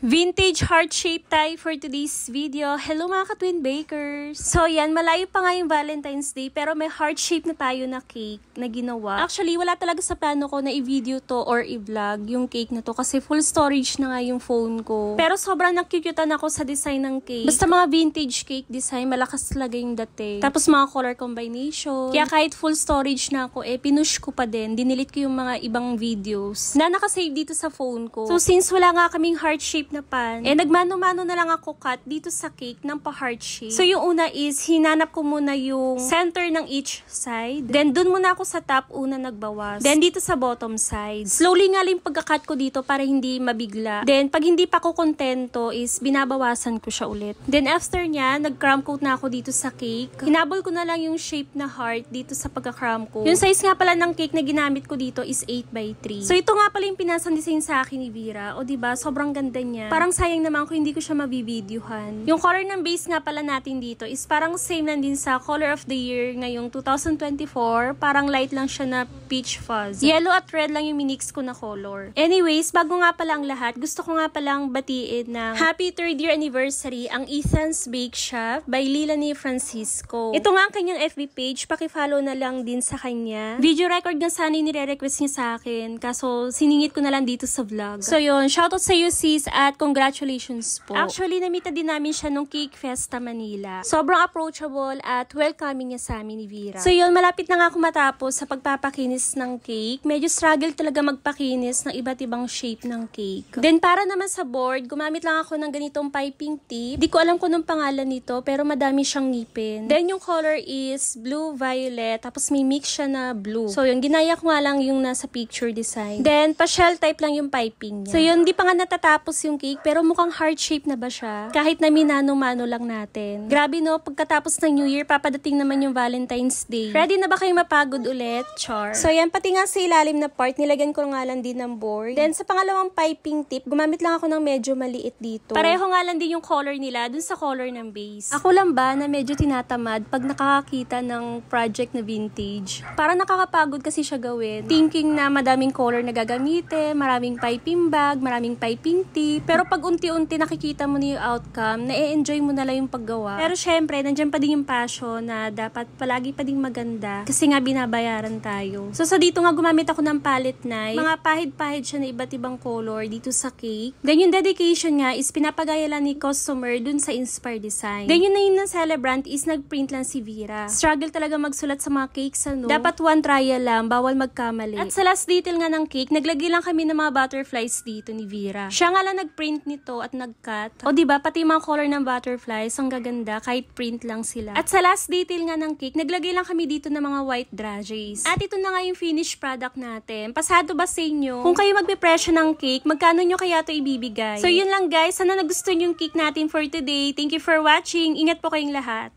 Vintage heart shape tie for today's video. Hello mga ka-twin bakers! So yan, malayo pa nga yung Valentine's Day pero may heart shape na tayo na cake na ginawa. Actually, wala talaga sa plano ko na i-video to or i-vlog yung cake na to kasi full storage na nga yung phone ko. Pero sobrang nakyukyutan ako sa design ng cake. Basta mga vintage cake design, malakas talaga yung dating. Tapos mga color combination. Kaya kahit full storage na ako, pinush ko pa din. Dinilit ko yung mga ibang videos na nakasave dito sa phone ko. So since wala nga kaming heart shape na pan, nagmano-mano na lang ako cut dito sa cake ng pa-heart shape. So yung una is, hinanap ko muna yung center ng each side. Then dun muna ako sa top, una nagbawas. Then dito sa bottom side. Slowly nga lang pagka-cut ko dito para hindi mabigla. Then pag hindi pa ako kontento is, binabawasan ko siya ulit. Then after nya, nag-crumb coat na ako dito sa cake. Hinabol ko na lang yung shape na heart dito sa pagka-crumb coat. Yung size nga pala ng cake na ginamit ko dito is 8x3. So ito nga pala yung pinasang design sa akin ni Vera. O diba, sobrang ganda niya. Parang sayang naman kung hindi ko siya mabibidyohan. Yung color ng base nga pala natin dito is parang same lang din sa color of the year ngayong 2024. Parang light lang siya na peach fuzz. Yellow at red lang yung minix ko na color. Anyways, bago nga pala ang lahat, gusto ko nga palang batiin na happy 3rd year anniversary ang Ethan's Bake Shop by Lilani Francisco. Ito nga ang kanyang FB page. Paki-follow na lang din sa kanya. Video record nga sana yung nire-request niya sa akin. Kaso siningit ko na lang dito sa vlog. So yun, shoutout sa iyo sis at congratulations po. Actually, namita din namin siya nung Cake Festa Manila. Sobrang approachable at welcoming niya sa amin ni Vera. So yun, malapit na nga ako matapos sa pagpapakinis ng cake. Medyo struggle talaga magpakinis ng iba't ibang shape ng cake. Then para naman sa board, gumamit lang ako ng ganitong piping tip. Di ko alam kung anong pangalan nito pero madami siyang ngipin. Then yung color is blue-violet tapos may mix siya na blue. So yun, ginaya ko nga lang yung nasa picture design. Then pa-shell type lang yung piping niya. So yun, di pa nga natatapos yung cake pero mukhang heart shape na ba siya? Kahit na minano-mano lang natin. Grabe no, pagkatapos ng New Year, papadating naman yung Valentine's Day. Ready na ba kayo mapagod ulit? Char. So yan, pati nga sa ilalim na part, nilagyan ko nga lang din ng board. Then sa pangalawang piping tip, gumamit lang ako ng medyo maliit dito. Pareho nga lang din yung color nila dun sa color ng base. Ako lang ba na medyo tinatamad pag nakakakita ng project na vintage? Parang nakakapagod kasi siya gawin. Thinking na madaming color na gagamitin, maraming piping bag, maraming piping tip. Pero pag unti-unti nakikita mo na yung outcome, na-enjoy mo na lang yung paggawa. Pero syempre, nandiyan pa din yung passion na dapat palagi pa ding maganda kasi nga binabayaran tayo. So dito nga gumamit ako ng palette knife. Mga pahid-pahid siya na iba't ibang color dito sa cake. Then yung dedication nga is pinapagaya lang ni customer dun sa Inspire Design. Then yung name ng celebrant is nagprint lang si Vera. Struggle talaga magsulat sa mga cakes ano. Dapat one trial lang, bawal magkamali. At sa last detail nga ng cake, naglagay lang kami ng mga butterflies dito ni Vera. Siya nga lang nagprint nito at nag-cut. O diba, pati mga color ng butterflies, ang gaganda kahit print lang sila. At sa last detail nga ng cake, naglagay lang kami dito ng mga white dragées. At ito na nga yung finished product natin. Pasado ba sa inyo? Kung kayo magpipresyo ng cake, magkano nyo kaya ito ibibigay? So yun lang guys, sana nagustuhan yung cake natin for today. Thank you for watching. Ingat po kayong lahat.